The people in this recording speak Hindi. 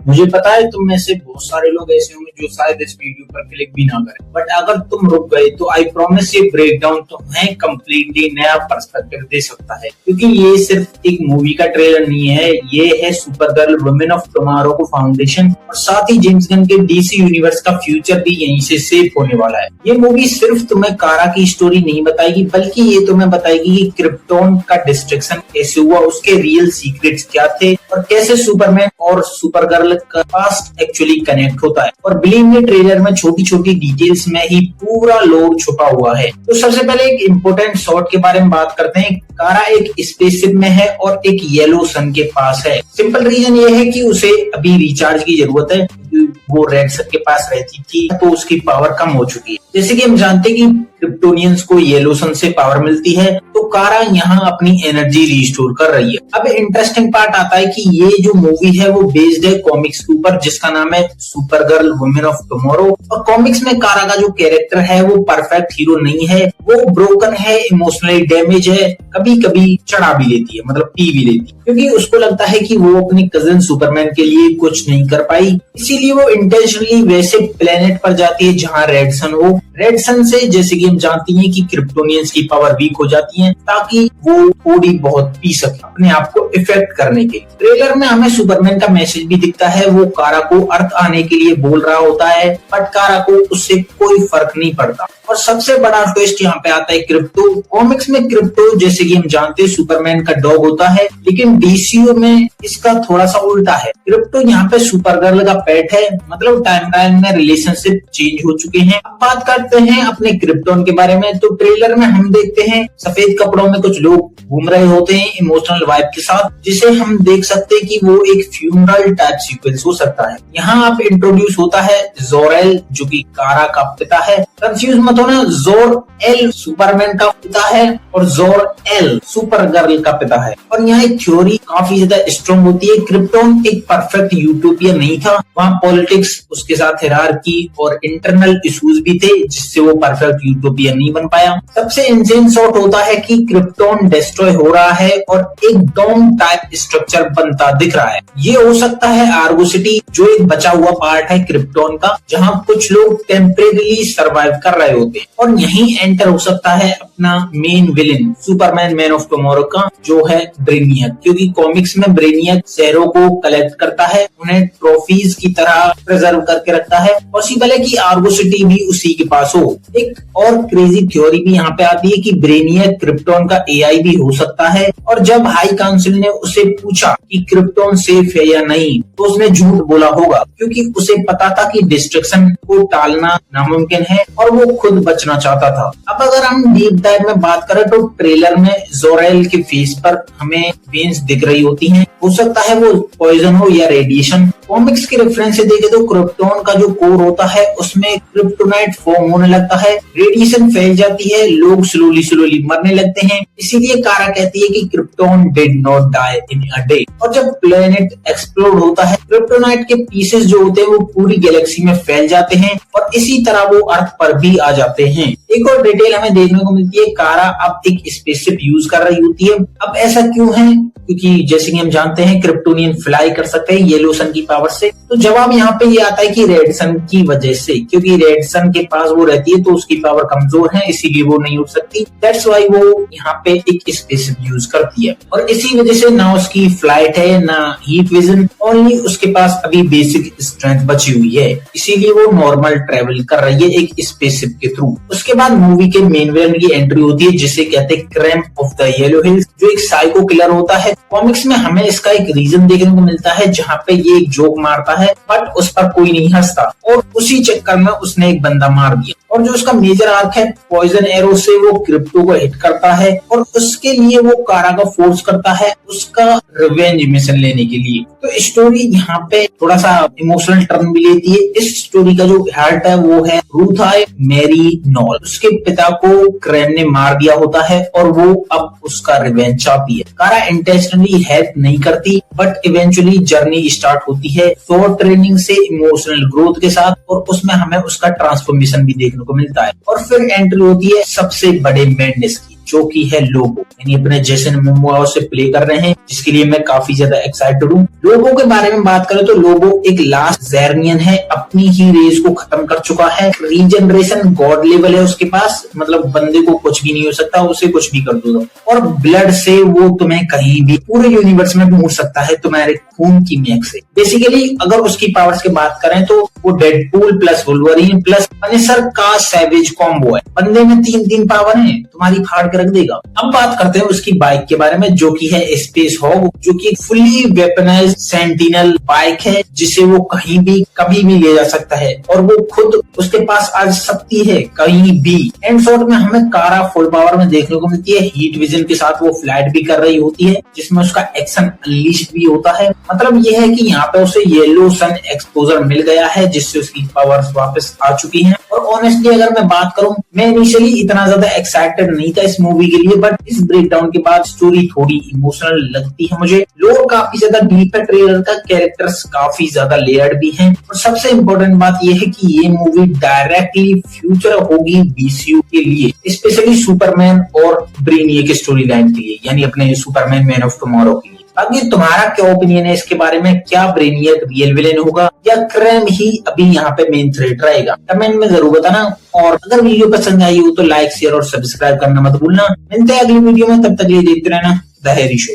मुझे पता है तुम में से बहुत सारे लोग ऐसे होंगे जो शायद इस वीडियो पर क्लिक भी ना करें, बट अगर तुम रुक गए तो आई प्रॉमिस ये ब्रेकडाउन तुम्हें कम्प्लीटली नया पर्सपेक्टिव दे सकता है। क्योंकि ये सिर्फ एक मूवी का ट्रेलर नहीं है, ये है सुपरगर्ल वुमेन ऑफ टुमारो को फाउंडेशन और साथ ही जेम्स गन के डीसी यूनिवर्स का फ्यूचर भी यहीं से सेव होने वाला है। ये मूवी सिर्फ तुम्हें कारा की स्टोरी नहीं बताएगी, बल्कि ये तुम्हें बताएगी कि क्रिप्टोन का डिस्ट्रक्शन कैसे हुआ, उसके रियल सीक्रेट्स क्या थे और कैसे सुपरमैन और सुपरगर्ल का पास्ट एक्चुअली कनेक्ट होता है। और बिलीव मी, ट्रेलर में छोटी छोटी डिटेल्स में ही पूरा लोर छुपा हुआ है। तो सबसे पहले एक इम्पोर्टेंट शॉट के बारे में बात करते हैं। कारा एक स्पेसशिप में है और एक येलो सन के पास है। सिंपल रीजन ये है कि उसे अभी रिचार्ज की जरूरत है, वो रेड सन के पास रहती थी तो उसकी पावर कम हो चुकी है। जैसे कि हम जानते हैं कि क्रिप्टोनियंस को येलो सन से पावर मिलती है, तो कारा यहाँ अपनी एनर्जी रिस्टोर कर रही है। अब इंटरेस्टिंग पार्ट आता है कि ये जो मूवी है वो बेस्ड है कॉमिक्स के ऊपर, जिसका नाम है सुपरगर्ल वुमेन ऑफ टुमारो। और कॉमिक्स में कारा का जो कैरेक्टर है वो परफेक्ट हीरो नहीं है, वो ब्रोकन है, इमोशनली डैमेज है, कभी कभी चढ़ा भी लेती है, मतलब पी भी लेती है, क्योंकि उसको लगता है कि वो अपने कजिन सुपरमैन के लिए कुछ नहीं कर पाई। इसीलिए वो इंटेंशनली वैसे प्लेनेट पर जाती है जहाँ रेड सन हो। रेड सन से जैसे कि हम जानती हैं कि क्रिप्टोनियंस की पावर वीक हो जाती है, ताकि वो थोड़ी बहुत पी सके अपने आप को इफेक्ट करने के लिए। ट्रेलर में हमें सुपरमैन का मैसेज भी दिखता है, वो कारा को अर्थ आने के लिए बोल रहा होता है, बट कारा को उससे कोई फर्क नहीं पड़ता। और सबसे बड़ा ट्विस्ट यहाँ पे आता है क्रिप्टो। कॉमिक्स में क्रिप्टो जैसे कि हम जानते हैं सुपरमैन का डॉग होता है, लेकिन डीसीयू में इसका थोड़ा सा उल्टा है। क्रिप्टो यहाँ पे सुपरगर्ल का पेट है, मतलब टाइमलाइन में रिलेशनशिप चेंज हो चुके हैं। अब बात करते हैं अपने क्रिप्टोन के बारे में। तो ट्रेलर में हम देखते हैं सफेद कपड़ों में कुछ लोग घूम रहे होते हैं इमोशनल वाइब के साथ, जिसे हम देख सकते हैं कि वो एक फ्यूनरल टाइप सीक्वेंस हो सकता है। यहाँ आप इंट्रोड्यूस होता है जोरेल, जो कि कारा का पिता है। कंफ्यूज मत होना, जोर एल सुपरमैन का पिता है और जोर एल सुपरगर्ल का पिता है। और यहाँ एक थ्योरी काफी ज्यादा स्ट्रॉन्ग होती है। क्रिप्टोन एक परफेक्ट यूटोपिया नहीं था, वहाँ पॉलिटिक्स, उसके साथ हिरार्की और इंटरनल इश्यूज भी थे, जिससे वो परफेक्ट यूटोपिया नहीं बन पाया। सबसे इंसेन शॉट होता है कि क्रिप्टोन डिस्ट्रॉय हो रहा है और एक डोम टाइप स्ट्रक्चर बनता दिख रहा है। ये हो सकता है आर्गो सिटी, जो एक बचा हुआ पार्ट है क्रिप्टोन का, जहाँ कुछ लोग टेम्परेरीली सर्वाइव कर रहे होते हैं। और यहीं एंटर हो सकता है अपना main villain Superman man of tomorrow का, जो है ब्रेनियक। क्योंकि कॉमिक्स में ब्रेनियक शहरों को कलेक्ट करता है, उन्हें ट्रॉफीज की तरह प्रिजर्व करके रखता है। पॉसिबल है कि आर्गो सिटी भी उसी के पास हो। एक और क्रेजी थ्योरी भी यहाँ पे आती है कि ब्रेनियक क्रिप्टोन का एआई भी हो सकता है। और जब हाई काउंसिल ने उसे पूछा कि क्रिप्टोन सेफ है या नहीं, तो उसने झूठ बोला होगा, क्योंकि उसे पता था कि डिस्ट्रक्शन को टालना नामुमकिन है और वो खुद बचना चाहता था। अब अगर हम डीप डाइव में बात करें तो ट्रेलर में जोरेल के फेस पर हमें वेन्स दिख रही होती हैं। हो सकता है वो पॉइजन हो या रेडिएशन। कॉमिक्स के रेफरेंस से देखे तो क्रिप्टोन का जो कोर होता है उसमें क्रिप्टोनाइट फॉर्म होने लगता है, रेडिएशन फैल जाती है, लोग स्लोली मरने लगते हैं। इसीलिए कारा कहती है कि Krypton did not die in a day. और जब प्लेनेट एक्सप्लोड होता है, क्रिप्टोनाइट के पीसेस जो होते हैं वो पूरी गैलेक्सी में फैल जाते हैं और इसी तरह वो अर्थ पर भी आ जाते हैं। एक और डिटेल हमें देखने को मिलती है, कारा अब एक स्पेसशिप यूज कर रही होती है। अब ऐसा क्यों है? क्योंकि जैसे कि हम जानते हैं क्रिप्टोनियन फ्लाई कर सकते हैं येलो सन की पावर से। तो जवाब यहाँ पे ये आता है कि रेड सन की वजह से, क्योंकि रेड सन के पास वो रहती है तो उसकी पावर कमजोर है, इसीलिए वो नहीं उड़ सकती। दैट्स व्हाई वो यहाँ पे एक स्पेसशिप यूज करती है और इसी वजह से ना उसकी फ्लाइट है ना हीट विजन, ओनली उसके पास अभी बेसिक स्ट्रेंथ बची हुई है, इसीलिए वो नॉर्मल ट्रेवल कर रही है एक स्पेसशिप के थ्रू। उसके बाद मूवी के मेन विलन की एंट्री होती है, जिसे कहते हैं crime of the yellow hills, जो एक साइको किलर होता है। कॉमिक्स में हमें इसका एक रीजन देखने को मिलता है, जहाँ पे ये एक जोक मारता है बट उस पर कोई नहीं हंसता और उसी चक्कर में उसने एक बंदा मार दिया। और जो उसका मेजर आर्क है, पॉइजन एरो से वो क्रिप्टो को हिट करता है और उसके लिए वो कारा का फोर्स करता है उसका रिवेंज मिशन लेने के लिए। तो स्टोरी यहाँ पे थोड़ा सा इमोशनल टर्न भी लेती है। इस स्टोरी का जो हार्ट है वो है रूथाई मैरी नॉल। उसके पिता को क्रेम ने मार दिया होता है और वो अब उसका रिवेंज चाहती है। कारा इंटेंशनली हेल्प नहीं करती, बट इवेंचुअली जर्नी स्टार्ट होती है शॉर्ट ट्रेनिंग से इमोशनल ग्रोथ के साथ, और उसमें हमें उसका ट्रांसफॉर्मेशन भी देखने को मिलता है। और फिर एंट्री होती है सबसे बड़े मैडनेस की। जो कि है लोगो, यानी अपने जेसन मोमोआ से प्ले कर रहे हैं, जिसके लिए मैं काफी ज्यादा एक्साइटेड हूँ। लोगो के बारे में बात करें तो लोगो एक लास्ट ज़ेर्नियन है, अपनी ही रेस को खत्म कर चुका है, रीजनरेशन गॉड लेवल है उसके पास, मतलब बंदे को कुछ भी नहीं हो सकता, उसे कुछ भी कर दो, और ब्लड से वो तुम्हें कहीं भी पूरे यूनिवर्स में भी उड़ सकता है तुम्हारे खून की महक से। बेसिकली अगर उसकी पावर्स की बात करें तो वो Deadpool plus Wolverine plus Punisher का सैवेज कॉम्बो है। बंदे में 3 पावर है, तुम्हारी फाड़ के रख देगा। अब बात करते हैं उसकी बाइक के बारे में, जो कि है स्पेस हॉग, जो कि फुली वेपनाइज्ड सेंटिनल बाइक है, जिसे वो कहीं भी कभी भी ले जा सकता है, और वो खुद उसके पास आज शक्ति है कहीं भी। एंड शॉट में हमें कारा फुल पावर में देखने को मिलती है, हीट विजन के साथ वो फ्लाइट भी कर रही होती है, जिसमें उसका एक्शन अनलीश भी होता है। मतलब ये है कि यहाँ पे उसे येलो सन एक्सपोजर मिल गया है, जिससे उसकी पावर्स वापस आ चुकी हैं। और ऑनेस्टली अगर मैं बात करूं, मैं इनिशियली इतना ज्यादा एक्साइटेड नहीं था इस मूवी के लिए, बट इस ब्रेकडाउन के बाद स्टोरी थोड़ी इमोशनल लगती है मुझे। लोग काफी ज्यादा डीप है ट्रेलर का, कैरेक्टर्स काफी ज्यादा लेयर्ड भी हैं, और सबसे इम्पोर्टेंट बात यह है कि ये मूवी डायरेक्टली फ्यूचर होगी बीसीयू के लिए, स्पेशली सुपरमैन और ब्रेनियक स्टोरी लाइन के लिए, यानी अपने सुपरमैन मैन ऑफ टुमारो के लिए। बाकी तुम्हारा क्या ओपिनियन है इसके बारे में? क्या ब्रेनियक रियल विलेन होगा या क्रैम ही अभी यहाँ पे मेन थ्रेट रहेगा? कमेंट में जरूर बताना, और अगर वीडियो पसंद आई हो तो लाइक शेयर और सब्सक्राइब करना मत भूलना। मिलते हैं अगली वीडियो में, तब तक ये देखते रहना द हैरी शो।